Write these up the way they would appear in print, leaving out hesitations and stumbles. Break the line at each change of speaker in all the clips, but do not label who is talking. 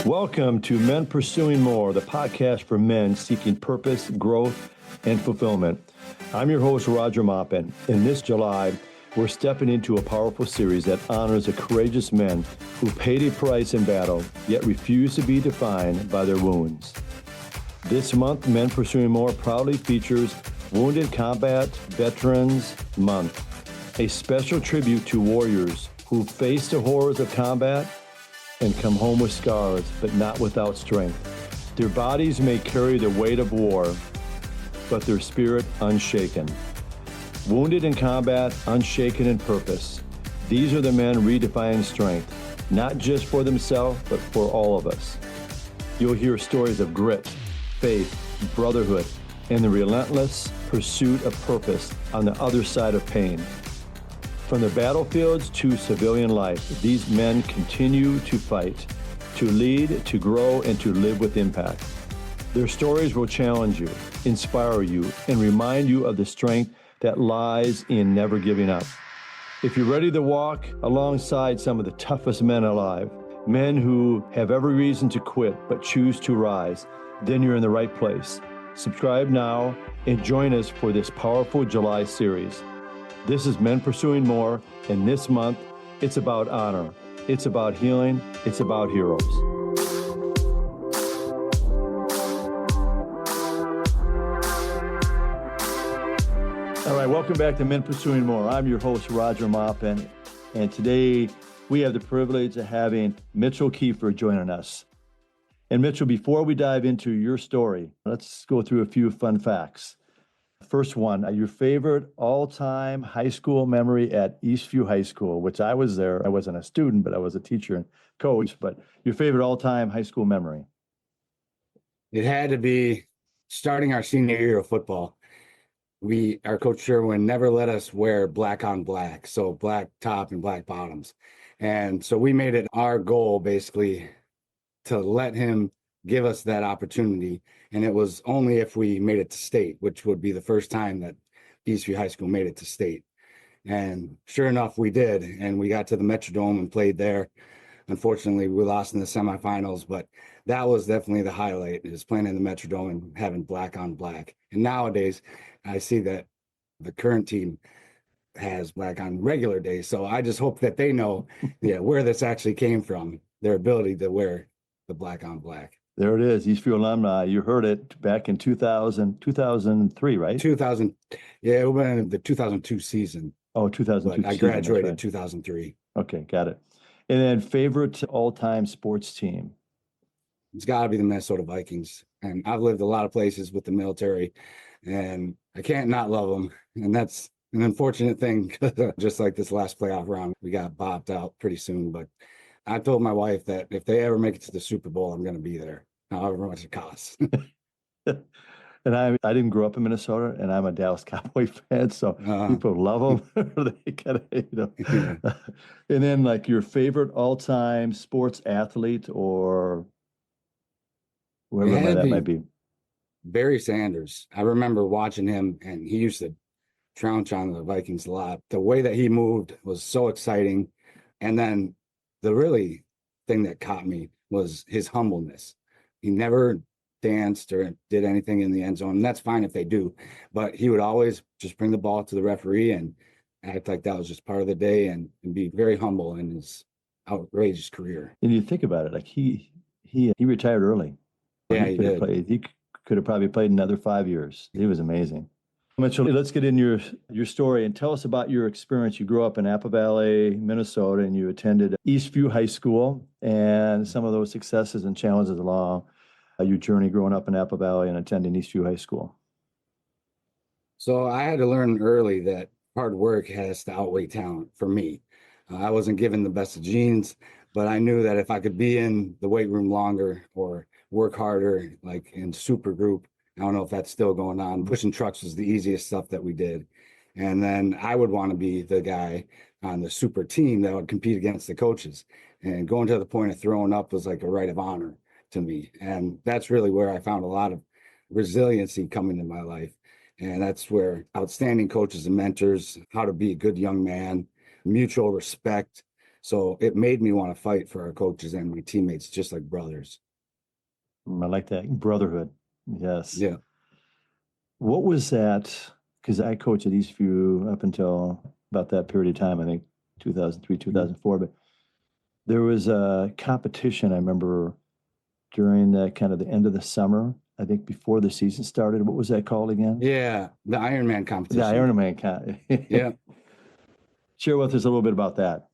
Welcome to Men Pursuing More, the podcast for men seeking purpose, growth, and fulfillment. I'm your host, Roger Maupin. In this July, we're stepping into a powerful series that honors the courageous men who paid a price in battle, yet refuse to be defined by their wounds. This month, Men Pursuing More proudly features Wounded Combat Veterans Month, a special tribute to warriors who face the horrors of combat and come home with scars, but not without strength. Their bodies may carry the weight of war, but their spirit unshaken. Wounded in combat, unshaken in purpose. These are the men redefining strength, not just for themselves, but for all of us. You'll hear stories of grit, faith, brotherhood, and the relentless pursuit of purpose on the other side of pain. From the battlefields to civilian life, these men continue to fight, to lead, to grow, and to live with impact. Their stories will challenge you, inspire you, and remind you of the strength that lies in never giving up. If you're ready to walk alongside some of the toughest men alive, men who have every reason to quit but choose to rise, then you're in the right place. Subscribe now and join us for this powerful July series. This is Men Pursuing More, and this month, it's about honor. It's about healing. It's about heroes. All right, welcome back to Men Pursuing More. I'm your host, Roger Maupin, and today we have the privilege of having Mitchell Kieffer joining us. And Mitchell, before we dive into your story, let's go through a few fun facts. First one, your favorite all-time high school memory at Eastview High School, which I was there. I wasn't a student, but I was a teacher and coach. But your favorite all-time high school memory?
It had to be starting our senior year of football. Our coach Sherwin never let us wear black on black, so black top and black bottoms. And so we made it our goal basically to let him give us that opportunity. And it was only if we made it to state, which would be the first time that Eastview High School made it to state. And sure enough, we did. And we got to the Metrodome and played there. Unfortunately, we lost in the semifinals, but that was definitely the highlight, is playing in the Metrodome and having black on black. And nowadays, I see that the current team has black on regular days. So I just hope that they know where this actually came from, their ability to wear the black on black.
There it is, Eastview alumni. You heard it back in 2003, right?
2000, yeah, it was in the 2002 season.
Oh, 2002
I graduated in 2003.
Okay, got it. And then favorite all-time sports team?
It's got to be the Minnesota Vikings. And I've lived a lot of places with the military, and I can't not love them. And that's an unfortunate thing, just like this last playoff round, we got bopped out pretty soon. But I told my wife that if they ever make it to the Super Bowl, I'm going to be there, however much it costs.
And I didn't grow up in Minnesota, and I'm a Dallas Cowboy fan, so people love them. They kind of,
Yeah.
And then, like, your favorite all-time sports athlete, or whoever that might be.
Barry Sanders. I remember watching him, and he used to trounce on the Vikings a lot. The way that he moved was so exciting. And then the really thing that caught me was his humbleness. He never danced or did anything in the end zone. And that's fine if they do, but he would always just bring the ball to the referee and act like that was just part of the day, and be very humble in his outrageous career.
And you think about it, like he retired early.
Yeah, he did.
He could have probably played another 5 years. He was amazing. Mitchell, let's get in your story and tell us about your experience. You grew up in Apple Valley, Minnesota, and you attended Eastview High School, and some of those successes and challenges along your journey growing up in Apple Valley and attending Eastview High School.
So I had to learn early that hard work has to outweigh talent for me. I wasn't given the best of genes, but I knew that if I could be in the weight room longer or work harder, like in super group, I don't know if that's still going on. Pushing trucks was the easiest stuff that we did. And then I would want to be the guy on the super team that would compete against the coaches. And going to the point of throwing up was like a rite of honor to me. And that's really where I found a lot of resiliency coming in my life. And that's where outstanding coaches and mentors, how to be a good young man, mutual respect, So it made me want to fight for our coaches and my teammates, just like brothers.
I like that brotherhood. Yes.
Yeah.
What was that? Because I coached at Eastview up until about that period of time, I think 2003, 2004. But there was a competition, I remember, during the kind of the end of the summer, I think before the season started. What was that called again?
Yeah. The Ironman
The
competition.
Ironman.
Yeah.
Share with us a little bit about that.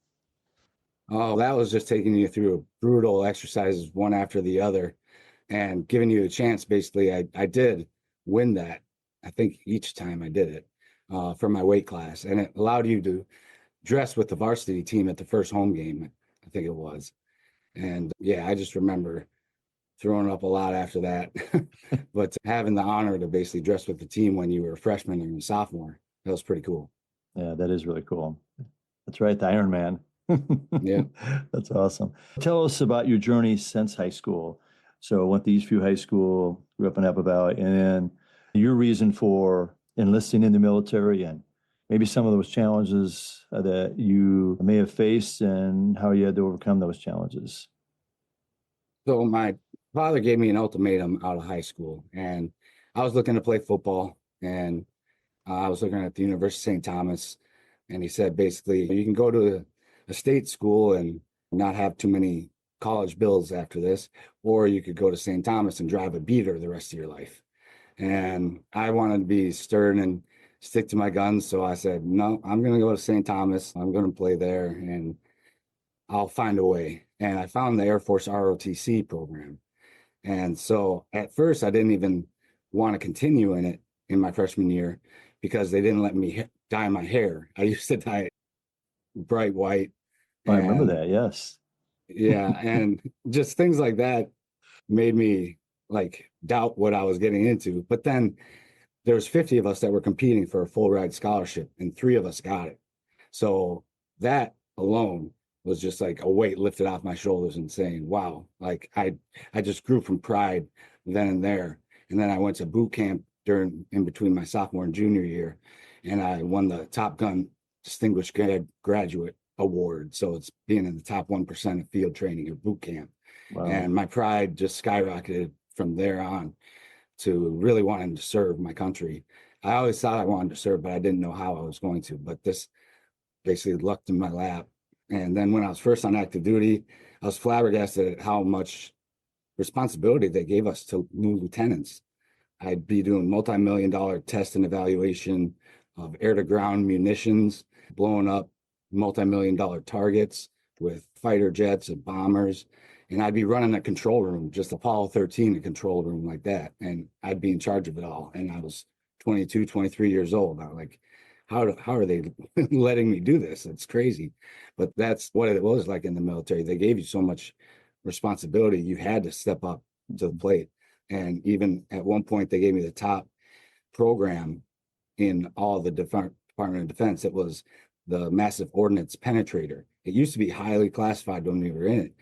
Oh, that was just taking you through brutal exercises one after the other and giving you a chance. Basically, I did win that. I think each time I did it for my weight class, and it allowed you to dress with the varsity team at the first home game, I think it was. And yeah, I just remember throwing up a lot after that. But having the honor to basically dress with the team when you were a freshman and a sophomore, that was pretty cool.
Yeah, that is really cool. That's right, the Ironman.
Yeah.
That's awesome. Tell us about your journey since high school. So went to Eastview High School, grew up in Apple Valley, and then your reason for enlisting in the military and maybe some of those challenges that you may have faced and how you had to overcome those challenges.
So my father gave me an ultimatum out of high school, and I was looking to play football, and I was looking at the University of St. Thomas, and he said basically you can go to a state school and not have too many college bills after this, or you could go to St. Thomas and drive a beater the rest of your life. And I wanted to be stern and stick to my guns, so I said, no, I'm going to go to St. Thomas. I'm going to play there, and I'll find a way. And I found the Air Force ROTC program. And so at first, I didn't even want to continue in it in my freshman year because they didn't let me dye my hair. I used to dye it bright white.
I remember
And
that, yes.
yeah, and just things like that made me like doubt what I was getting into. But then there was 50 of us that were competing for a full ride scholarship, and 3 of us got it. So that alone was just like a weight lifted off my shoulders and saying, wow, like I just grew from pride then and there. And then I went to boot camp in between my sophomore and junior year, and I won the Top Gun Distinguished Graduate Award. So it's being in the top 1% of field training or boot camp.
Wow.
And my pride just skyrocketed from there on to really wanting to serve my country. I always thought I wanted to serve, but I didn't know how I was going to. But this basically lucked in my lap. And then when I was first on active duty, I was flabbergasted at how much responsibility they gave us to new lieutenants. I'd be doing multi-million-dollar test and evaluation of air-to-ground munitions, blowing up multi-million-dollar targets with fighter jets and bombers. And I'd be running a control room, just Apollo 13, a control room like that. And I'd be in charge of it all. And I was 22, 23 years old. I'm like, how are they letting me do this? It's crazy. But that's what it was like in the military. They gave you so much responsibility. You had to step up to the plate. And even at one point, they gave me the top program in all the Department of Defense. It was the Massive Ordnance Penetrator. It used to be highly classified when we were in it,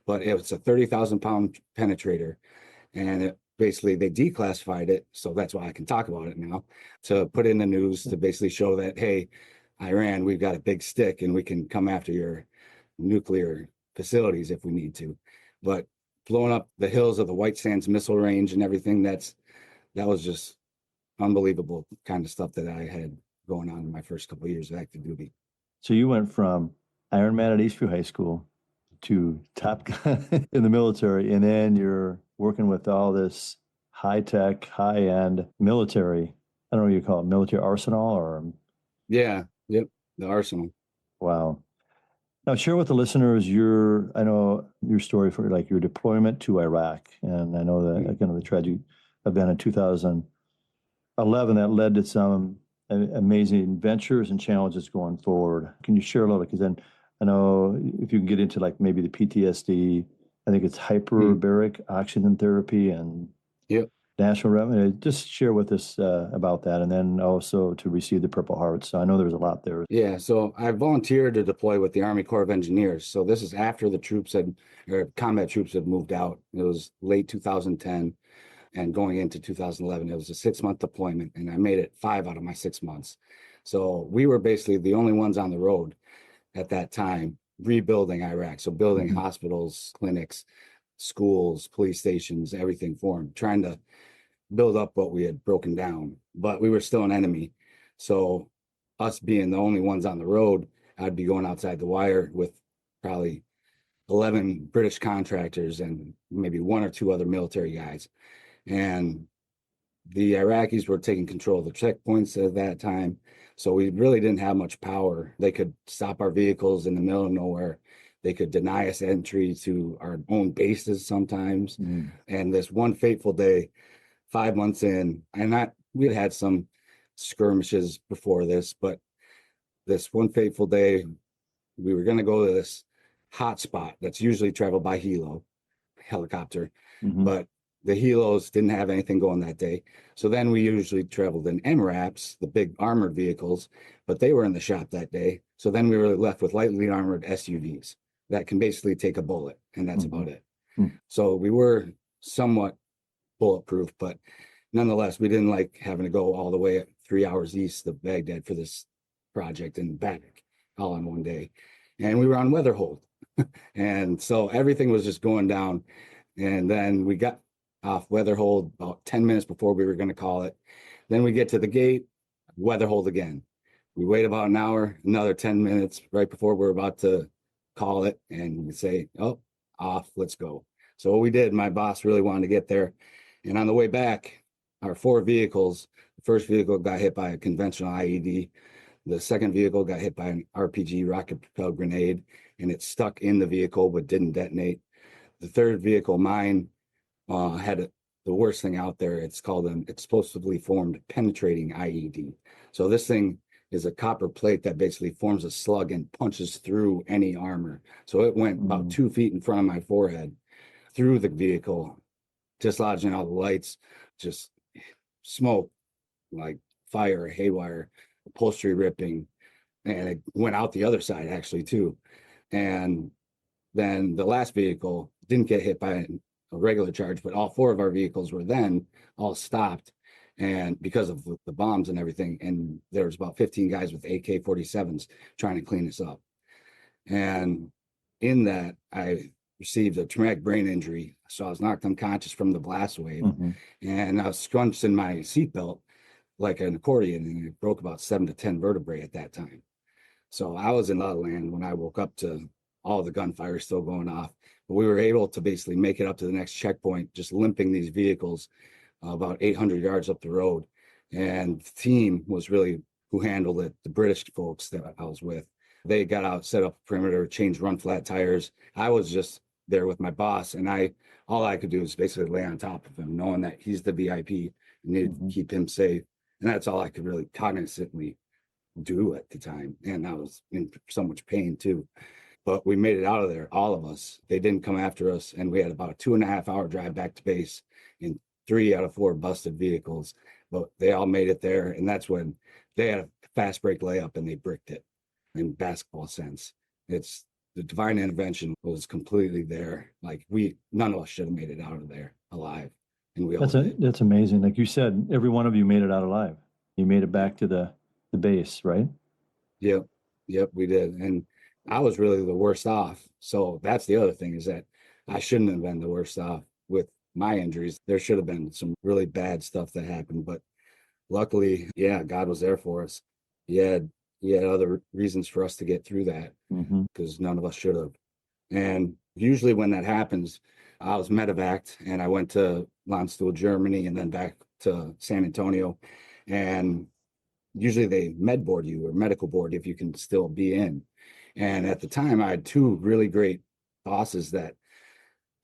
but it was a 30,000-pound penetrator. And it basically, they declassified it. So that's why I can talk about it now, to put in the news to basically show that, hey, Iran, we've got a big stick and we can come after your nuclear facilities if we need to. But blowing up the hills of the White Sands Missile Range and everything, that was just unbelievable kind of stuff that I had going on in my first couple of years of active duty.
So you went from Ironman at Eastview High School to Top Gun in the military, and then you're working with all this high-tech, high-end military. I don't know what you call it, military arsenal or...
Yeah, yep, the arsenal.
Wow. Now share with the listeners I know your story for like your deployment to Iraq. And I know that kind of the tragic event in 2011 that led to some amazing adventures and challenges going forward. Can you share a little bit? Because then I know if you can get into like maybe the PTSD, I think it's hyperbaric oxygen therapy and
yep.
national revenue. Just share with us about that, and then also to receive the Purple Heart. So I know there's a lot there.
Yeah, so I volunteered to deploy with the Army Corps of Engineers. So this is after combat troops had moved out. It was late 2010 and going into 2011. It was a 6-month deployment, and I made it 5 out of my 6 months. So we were basically the only ones on the road at that time. rebuilding Iraq. So building hospitals, clinics, schools, police stations, everything for them, trying to build up what we had broken down, but we were still an enemy. So us being the only ones on the road, I'd be going outside the wire with probably 11 British contractors and maybe one or two other military guys. And the Iraqis were taking control of the checkpoints at that time. So we really didn't have much power. They could stop our vehicles in the middle of nowhere. They could deny us entry to our own bases sometimes. And this one fateful day, 5 months in, and we had some skirmishes before this, but this one fateful day, we were going to go to this hot spot that's usually traveled by helicopter, but the helos didn't have anything going that day. So then we usually traveled in MRAPs, the big armored vehicles, but they were in the shop that day. So then we were left with lightly armored SUVs that can basically take a bullet, and that's about it. So we were somewhat bulletproof, but nonetheless, we didn't like having to go all the way 3 hours east of Baghdad for this project and back all in one day. And we were on weather hold. And so everything was just going down. And then we got off weather hold about 10 minutes before we were going to call it. Then we get to the gate, weather hold again. We wait about an hour, another 10 minutes right before we're about to call it. And we say, oh, off, let's go. So what we did, my boss really wanted to get there. And on the way back, our 4 vehicles, the first vehicle got hit by a conventional IED. The second vehicle got hit by an RPG rocket propelled grenade, and it stuck in the vehicle but didn't detonate. The third vehicle, mine, had the worst thing out there. It's called an explosively formed penetrating IED. So this thing is a copper plate that basically forms a slug and punches through any armor. So it went about 2 feet in front of my forehead through the vehicle, dislodging all the lights, just smoke, like fire, haywire, upholstery ripping, and it went out the other side actually too. And then the last vehicle didn't get hit by a regular charge, but all 4 of our vehicles were then all stopped, and because of the bombs and everything. And there was about 15 guys with AK-47s trying to clean us up. And in that, I received a traumatic brain injury. So I was knocked unconscious from the blast wave, and I was scrunched in my seatbelt like an accordion, and it broke about 7 to 10 vertebrae at that time. So I was in La La Land when I woke up to all the gunfire still going off. But we were able to basically make it up to the next checkpoint, just limping these vehicles about 800 yards up the road. And the team was really who handled it, the British folks that I was with. They got out, set up a perimeter, changed run flat tires. I was just there with my boss, and all I could do was basically lay on top of him, knowing that he's the VIP and needed to keep him safe. And that's all I could really cognizantly do at the time. And I was in so much pain too. But we made it out of there, all of us. They didn't come after us. And we had about a 2.5-hour drive back to base in 3 out of 4 busted vehicles. But they all made it there. And that's when they had a fast break layup and they bricked it in basketball sense. It's the divine intervention was completely there. Like none of us should have made it out of there alive. And we all did.
That's amazing. Like you said, every one of you made it out alive. You made it back to the base, right?
Yep, we did. And I was really the worst off. So that's the other thing, is that I shouldn't have been the worst off with my injuries. There should have been some really bad stuff that happened, but luckily, yeah, God was there for us. He had other reasons for us to get through that, because none of us should have. And usually when that happens, I was medevaced and I went to Landstuhl, Germany, and then back to San Antonio. And usually they med board you or medical board if you can still be in. And at the time, I had 2 really great bosses that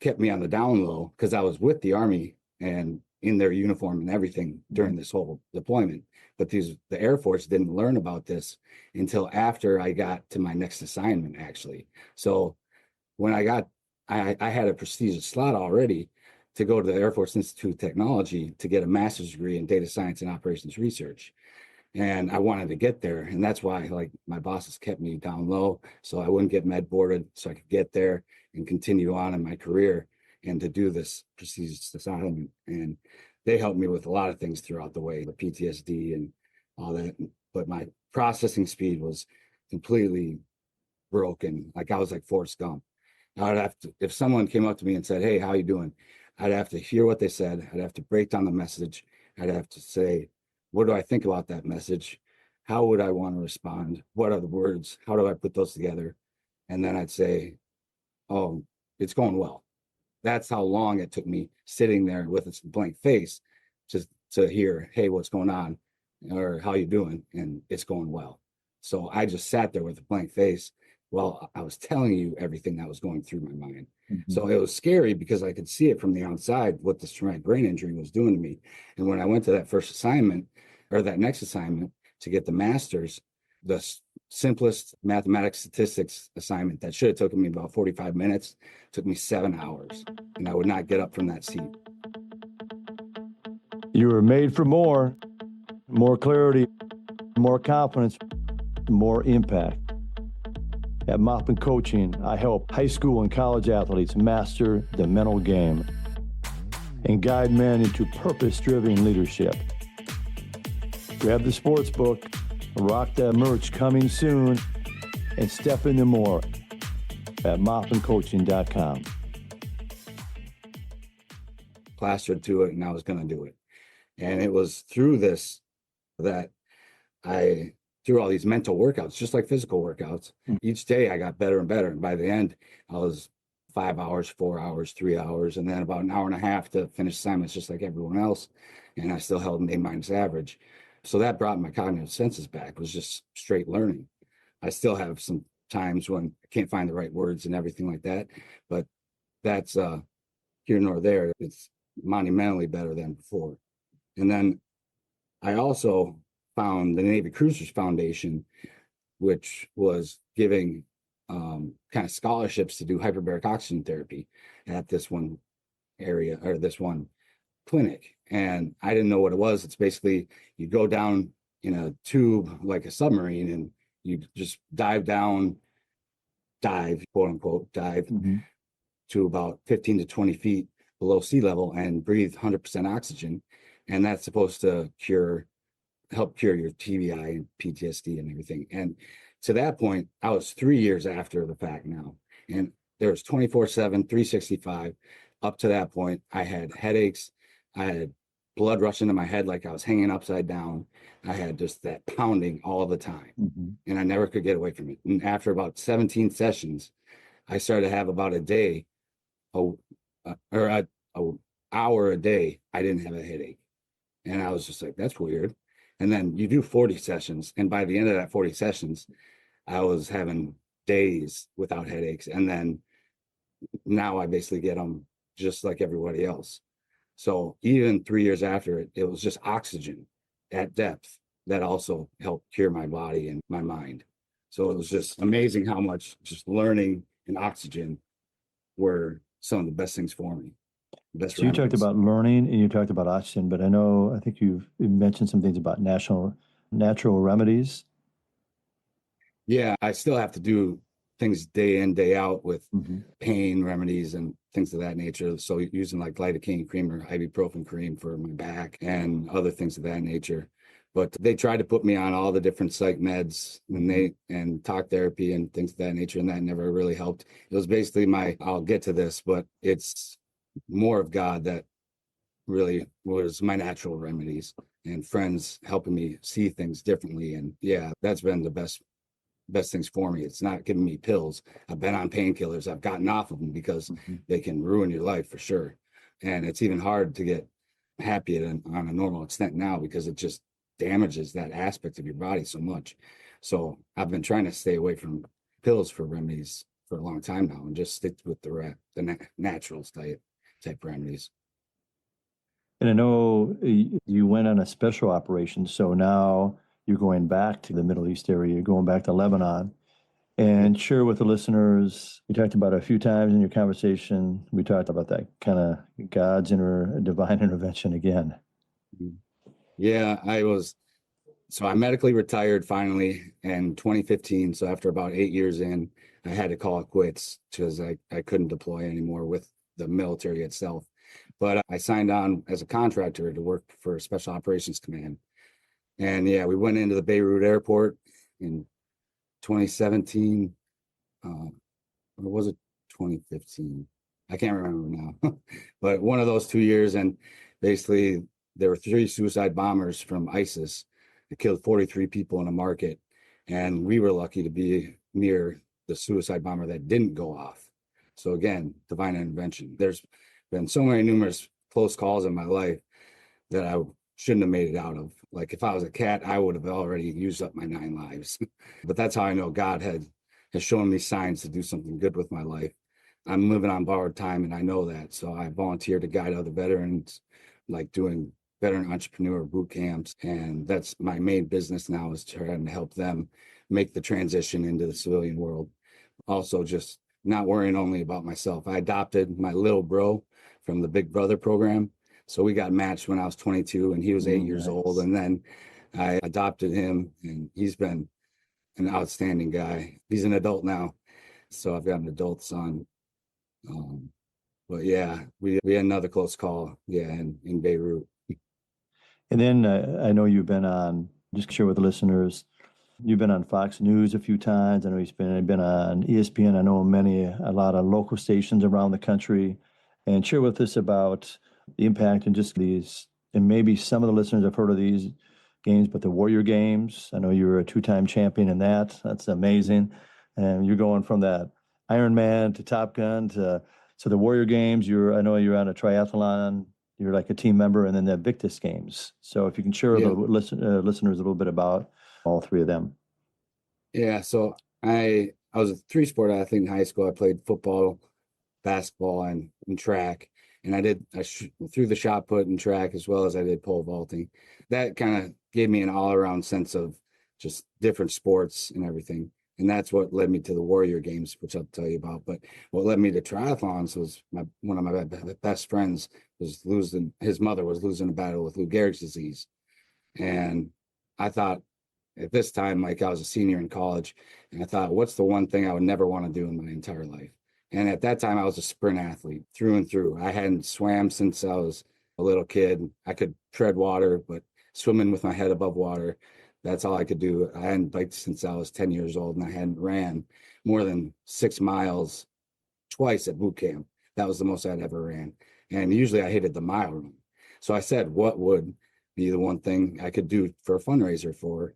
kept me on the down low, because I was with the Army and in their uniform and everything during this whole deployment. But the Air Force didn't learn about this until after I got to my next assignment, actually. So when I had a prestigious slot already to go to the Air Force Institute of Technology to get a master's degree in data science and operations research. And I wanted to get there. And that's why, like, my bosses kept me down low so I wouldn't get med boarded, so I could get there and continue on in my career and to do this prestigious assignment. And they helped me with a lot of things throughout the way, the PTSD and all that. But my processing speed was completely broken. Like I was like Forrest Gump. I would have to, if someone came up to me and said, "Hey, how you doing?" I'd have to hear what they said. I'd have to break down the message. I'd have to say, what do I think about that message? How would I want to respond? What are the words? How do I put those together? And then I'd say, oh, it's going well. That's how long it took me sitting there with a blank face just to hear, hey, what's going on? Or how you doing? And it's going well. So I just sat there with a blank face while I was telling you everything that was going through my mind.
Mm-hmm.
So it was scary because I could see it from the outside what this traumatic brain injury was doing to me. And when I went to that first assignment or that next assignment to get the master's, the simplest mathematics statistics assignment that should have taken me about 45 minutes took me 7 hours, and I would not get up from that seat.
You were made for more clarity, more confidence, more impact. At Maupin Coaching, I help high school and college athletes master the mental game and guide men into purpose-driven leadership. Grab the sports book, rock that merch coming soon, and step into more at maupincoaching.com.
Plastered to it, and I was going to do it. And it was through this that I, through all these mental workouts, just like physical workouts, each day I got better and better. And by the end, I was 5 hours, 4 hours, 3 hours, and then about an hour and a half to finish assignments, just like everyone else. And I still held an A- average. So that brought my cognitive senses back. It was just straight learning. I still have some times when I can't find the right words and everything like that, but that's here nor there. It's monumentally better than before. And then I also found the Navy Cruisers Foundation, which was giving kind of scholarships to do hyperbaric oxygen therapy at this one area or this one clinic. And I didn't know what it was. It's basically you go down in a tube like a submarine and you just dive, quote unquote, dive to about 15 to 20 feet below sea level and breathe 100% oxygen. And that's supposed to help cure your TBI and PTSD and everything. And to that point, I was 3 years after the fact now. And there was 24/7, 365. Up to that point, I had headaches. I had blood rushing to my head like I was hanging upside down. I had just that pounding all the time. And I never could get away from it. And after about 17 sessions, I started to have about a day, or an hour a day, I didn't have a headache. And I was just like, that's weird. And then you do 40 sessions. And by the end of that 40 sessions, I was having days without headaches. And then now I basically get them just like everybody else. So even 3 years after it, it was just oxygen at depth that also helped cure my body and my mind. So it was just amazing how much just learning and oxygen were some of the best things for me.
So you talked about learning and you talked about oxygen, but I think you've mentioned some things about natural remedies.
Yeah, I still have to do things day in, day out with pain remedies and things of that nature. So using like lidocaine cream or ibuprofen cream for my back and other things of that nature. But they tried to put me on all the different psych meds and talk therapy and things of that nature, and that never really helped. It was basically I'll get to this, but it's more of God that really was my natural remedies and friends helping me see things differently. And yeah, that's been the best things for me. It's not giving me pills. I've been on painkillers. I've gotten off of them because they can ruin your life for sure. And it's even hard to get happy on a normal extent now because it just damages that aspect of your body so much. So I've been trying to stay away from pills for remedies for a long time now and just stick with the natural type remedies.
And I know you went on a special operation, so now you're going back to the Middle East area, you're going back to Lebanon. And share with the listeners, we talked about it a few times in your conversation, we talked about that kind of God's divine intervention again.
Yeah, I medically retired finally in 2015. So after about 8 years in, I had to call it quits because I couldn't deploy anymore with the military itself. But I signed on as a contractor to work for Special Operations Command. And yeah, we went into the Beirut airport in 2017 or was it 2015? I can't remember now, but one of those 2 years. And basically there were 3 suicide bombers from ISIS that killed 43 people in a market. And we were lucky to be near the suicide bomber that didn't go off. So again, divine intervention. There's been so many numerous close calls in my life that I shouldn't have made it out of. Like if I was a cat, I would have already used up my 9 lives. But that's how I know God has shown me signs to do something good with my life. I'm living on borrowed time, and I know that. So I volunteer to guide other veterans, like doing veteran entrepreneur boot camps. And that's my main business now, is trying to help them make the transition into the civilian world. Also, just not worrying only about myself. I adopted my little bro from the Big Brother program. So we got matched when I was 22 and he was 8 years old. And then I adopted him, and he's been an outstanding guy. He's an adult now. So I've got an adult son. But yeah, we had another close call, in Beirut.
And then I know you've been on, just share with the listeners, you've been on Fox News a few times. I know you've been on ESPN. I know a lot of local stations around the country. And share with us about the impact and just these, and maybe some of the listeners have heard of these games, but the Warrior Games, I know you were a 2-time champion in that. That's amazing. And you're going from that Ironman to Top Gun to the Warrior Games. I know you're on a triathlon. You're like a team member, and then the Invictus Games. So if you can share with the listeners a little bit about all 3 of them.
Yeah, so I was a 3-sport athlete in high school. I played football, basketball, and track. And I threw the shot put in track as well as I did pole vaulting. That kind of gave me an all-around sense of just different sports and everything. And that's what led me to the Warrior Games, which I'll tell you about. But what led me to triathlons was one of my best friends his mother was losing a battle with Lou Gehrig's disease. And I thought at this time, like I was a senior in college, and I thought, what's the one thing I would never want to do in my entire life? And at that time, I was a sprint athlete through and through. I hadn't swam since I was a little kid. I could tread water, but swimming with my head above water, that's all I could do. I hadn't biked since I was 10 years old, and I hadn't ran more than 6 miles twice at boot camp. That was the most I'd ever ran. And usually I hated the mile run. So I said, what would be the one thing I could do for a fundraiser for?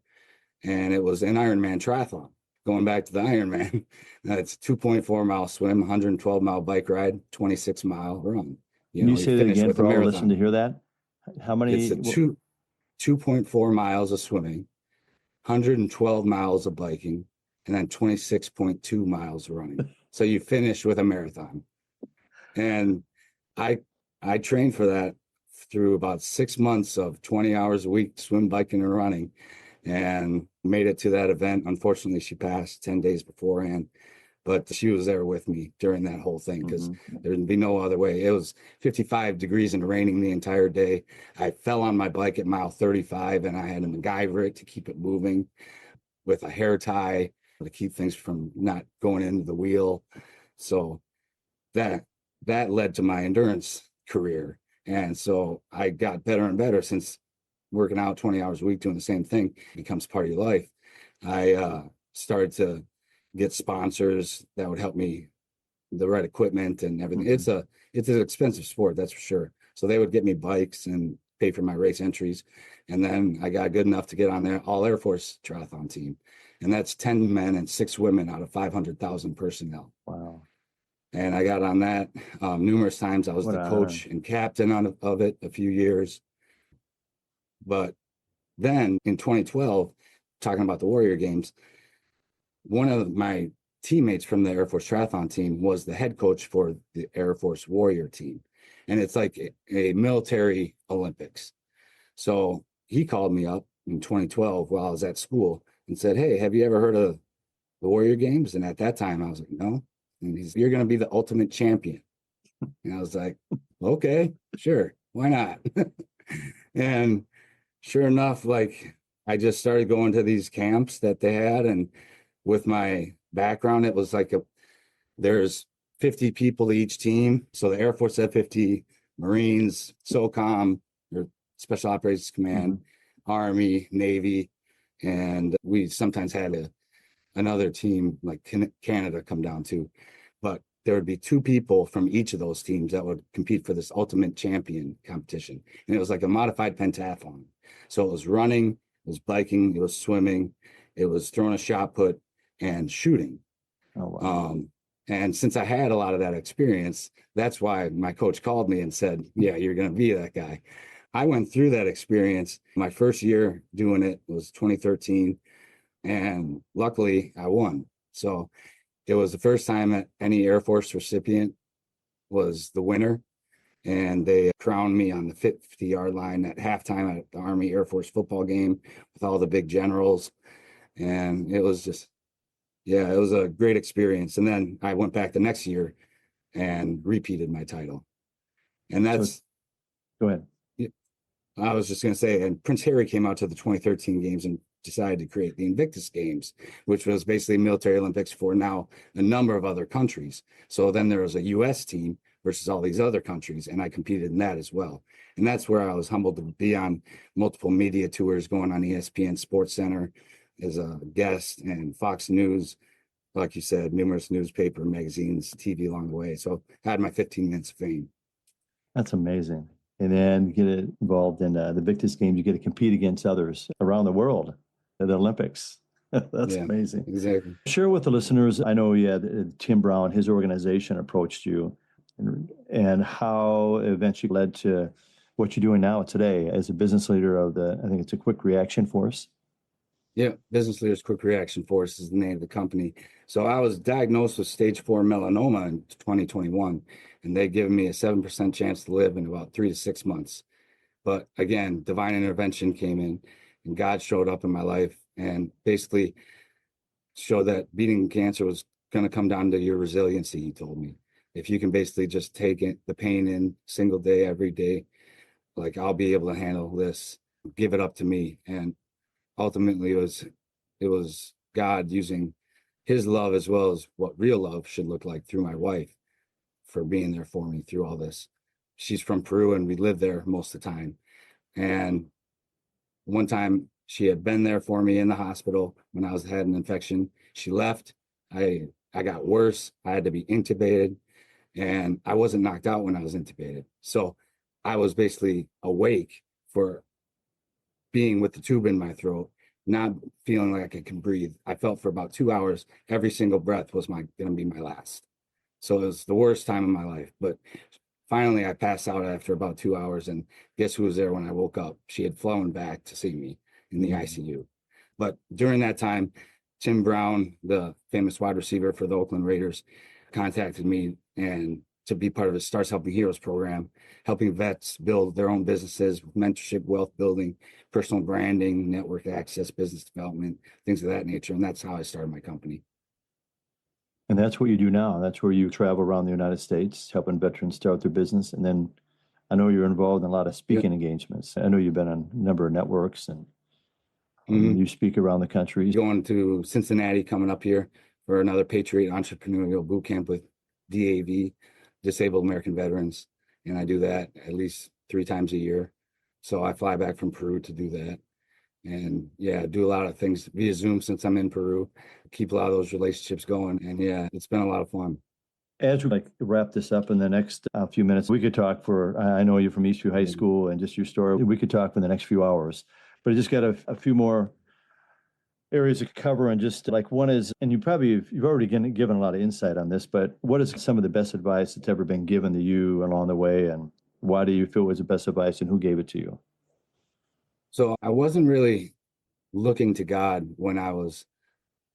And it was an Ironman triathlon. Going back to the Ironman, it's a 2.4 mile swim, 112 mile bike ride, 26 mile run.
Can you say that again for all the listeners to hear that? How many?
It's 2.4 miles of swimming, 112 miles of biking, and then 26.2 miles running. So you finish with a marathon. And I trained for that through about 6 months of 20 hours a week, swim, biking, and running, and made it to that event. Unfortunately, she passed 10 days beforehand, but she was there with me during that whole thing, because there'd be no other way. It was 55 degrees and raining the entire day. I fell on my bike at mile 35, and I had to MacGyver it to keep it moving with a hair tie to keep things from not going into the wheel. So that led to my endurance career. And so I got better and better, since working out 20 hours a week doing the same thing becomes part of your life. I started to get sponsors that would help me, the right equipment and everything. It's an expensive sport, that's for sure. So they would get me bikes and pay for my race entries. And then I got good enough to get on the All-Air Force Triathlon Team. And that's 10 men and 6 women out of 500,000 personnel.
Wow.
And I got on that numerous times. I was the coach and captain of it a few years. But then in 2012, talking about the Warrior Games, one of my teammates from the Air Force Triathlon Team was the head coach for the Air Force Warrior Team. And it's like a military Olympics. So he called me up in 2012 while I was at school and said, hey, have you ever heard of the Warrior Games? And at that time I was like, no. And he's, you're going to be the ultimate champion. And I was like, okay, sure. Why not? And sure enough, like I just started going to these camps that they had. And with my background, it was like there's 50 people to each team. So the Air Force had 50, Marines, SOCOM, or Special Operations Command, Army, Navy. And we sometimes had another team like Canada come down too. But there would be two people from each of those teams that would compete for this ultimate champion competition. And it was like a modified pentathlon. So it was running, it was biking, it was swimming, it was throwing a shot put and shooting.
Oh, wow.
And since I had a lot of that experience, that's why my coach called me and said, yeah, you're going to be that guy. I went through that experience. My first year doing it was 2013. And luckily I won. So it was the first time that any Air Force recipient was the winner. And they crowned me on the 50-yard line at halftime at the Army Air Force football game with all the big generals. And it was just, yeah, it was a great experience. And then I went back the next year and repeated my title. And that's,
Go ahead.
I was just going to say, and Prince Harry came out to the 2013 games and decided to create the Invictus Games, which was basically military Olympics for now a number of other countries. So then there was a US team versus all these other countries, and I competed in that as well. And that's where I was humbled to be on multiple media tours, going on ESPN Sports Center as a guest, and Fox News, like you said, numerous newspaper, magazines, TV along the way. So I had my 15 minutes of fame.
That's amazing. And then you get involved in the Invictus Games. You get to compete against others around the world at the Olympics. That's amazing.
Exactly.
Share with the listeners, I know Tim Brown, his organization approached you, and how it eventually led to what you're doing now today as a business leader of I think it's a Quick Reaction Force.
Yeah, Business Leaders Quick Reaction Force is the name of the company. So I was diagnosed with stage 4 melanoma in 2021, and they gave me a 7% chance to live in about 3 to 6 months. But again, divine intervention came in, and God showed up in my life and basically showed that beating cancer was going to come down to your resiliency. He told me, if you can basically just take the pain in single day, every day, like I'll be able to handle this, give it up to me. And ultimately it was God using his love as well as what real love should look like through my wife for being there for me through all this. She's from Peru and we live there most of the time. And one time she had been there for me in the hospital when I had an infection. She left. I got worse. I had to be intubated, and I wasn't knocked out when I was intubated. So I was basically awake for being with the tube in my throat, not feeling like I can breathe. I felt for about 2 hours, every single breath was going to be my last. So it was the worst time of my life. But finally, I passed out after about 2 hours, and guess who was there when I woke up? She had flown back to see me in the ICU. But during that time, Tim Brown, the famous wide receiver for the Oakland Raiders, contacted me and to be part of his Stars Helping Heroes program, helping vets build their own businesses, mentorship, wealth building, personal branding, network access, business development, things of that nature. And that's how I started my company.
And that's what you do now. That's where you travel around the United States, helping veterans start their business. And then I know you're involved in a lot of speaking engagements. I know you've been on a number of networks, and you speak around the country.
Going to Cincinnati coming up here for another Patriot Entrepreneurial Boot Camp with DAV, Disabled American Veterans. And I do that at least 3 times a year. So I fly back from Peru to do that. And yeah, do a lot of things via Zoom since I'm in Peru, keep a lot of those relationships going. And yeah, it's been a lot of fun.
As we wrap this up in the next few minutes, we could talk I know you're from Eastview High School and just your story. We could talk for the next few hours, but I just got a few more areas to cover. And just like one is, and you've already given a lot of insight on this, but what is some of the best advice that's ever been given to you along the way? And why do you feel was the best advice, and who gave it to you?
So I wasn't really looking to God when I was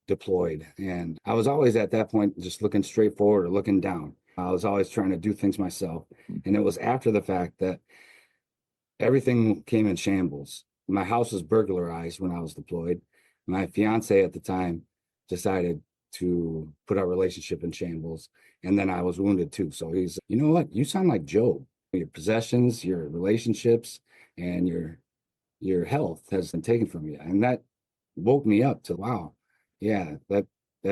deployed. And I was always at that point just looking straight forward or looking down. I was always trying to do things myself. And it was after the fact that everything came in shambles. My house was burglarized when I was deployed. My fiance at the time decided to put our relationship in shambles. And then I was wounded too. So he's, you know what? You sound like Job. Your possessions, your relationships, and your health has been taken from you. And that woke me up to, wow, yeah, that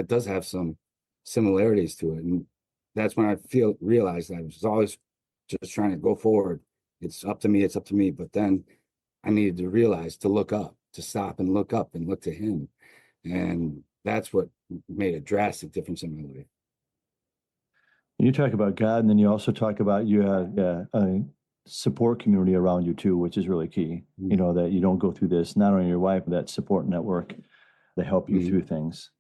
does have some similarities to it. And that's when I realized I was always just trying to go forward. It's up to me. But then I needed to realize to look up, to stop and look up and look to him. And that's what made a drastic difference in my life.
You talk about God, and then you also talk about you have a support community around you too, which is really key.
Mm-hmm.
You know, that you don't go through this, not only your wife, but that support network that help you through things.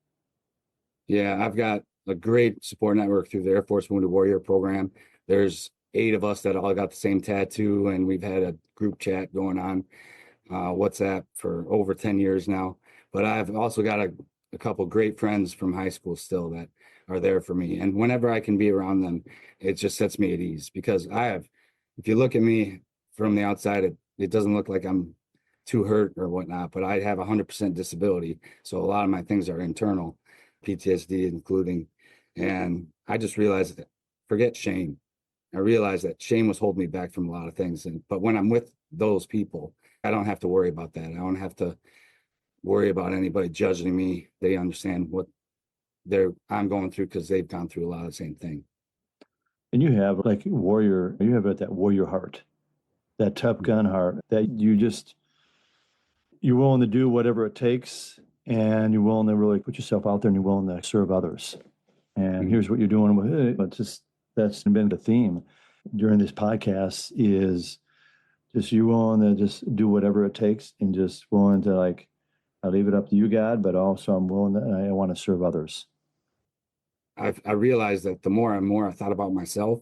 Yeah, I've got a great support network through the Air Force Wounded Warrior program. There's 8 of us that all got the same tattoo, and we've had a group chat going on WhatsApp for over 10 years now. But I've also got a couple great friends from high school still that are there for me. And whenever I can be around them, it just sets me at ease, because if you look at me from the outside, it doesn't look like I'm too hurt or whatnot, but I have 100% disability. So a lot of my things are internal, PTSD including. And I just realized that, forget shame. I realized that shame was holding me back from a lot of things. But when I'm with those people, I don't have to worry about that. I don't have to worry about anybody judging me. They understand what I'm going through, because they've gone through a lot of the same thing.
And you have you have that warrior heart, that Top Gun heart, that you're willing to do whatever it takes, and you're willing to really put yourself out there, and you're willing to serve others. And here's what you're doing with it. But that's been the theme during this podcast, is just you willing to just do whatever it takes, and just willing to, like, I leave it up to you, God, but also I'm willing to, I want to serve others.
I realized that the more and more I thought about myself,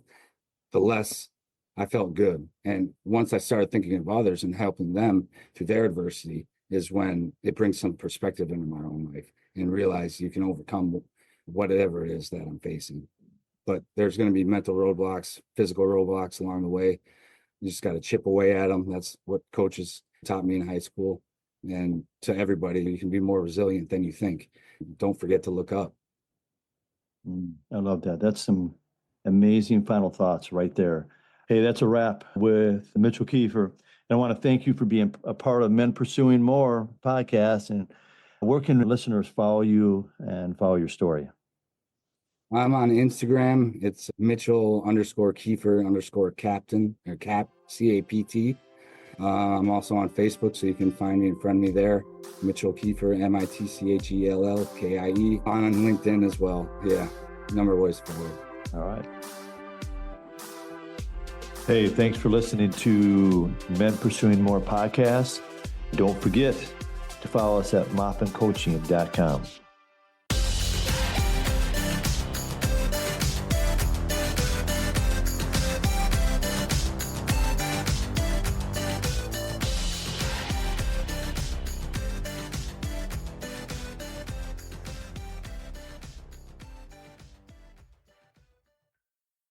the less I felt good. And once I started thinking of others and helping them through their adversity, is when it brings some perspective into my own life, and realize you can overcome whatever it is that I'm facing. But there's going to be mental roadblocks, physical roadblocks along the way. You just got to chip away at them. That's what coaches taught me in high school. And to everybody, you can be more resilient than you think. Don't forget to look up.
I love that. That's some amazing final thoughts right there. Hey, that's a wrap with Mitchell Kieffer. And I want to thank you for being a part of Men Pursuing More podcast. And where can listeners follow you and follow your story?
I'm on Instagram. It's Mitchell_Kieffer_captain, or cap, CAPT. I'm also on Facebook, so you can find me and friend me there. Mitchell Kieffer, MITCHELLKIE. On LinkedIn as well. Yeah, number ways forward.
All right. Hey, thanks for listening to Men Pursuing More podcast. Don't forget to follow us at mopandcoaching.com.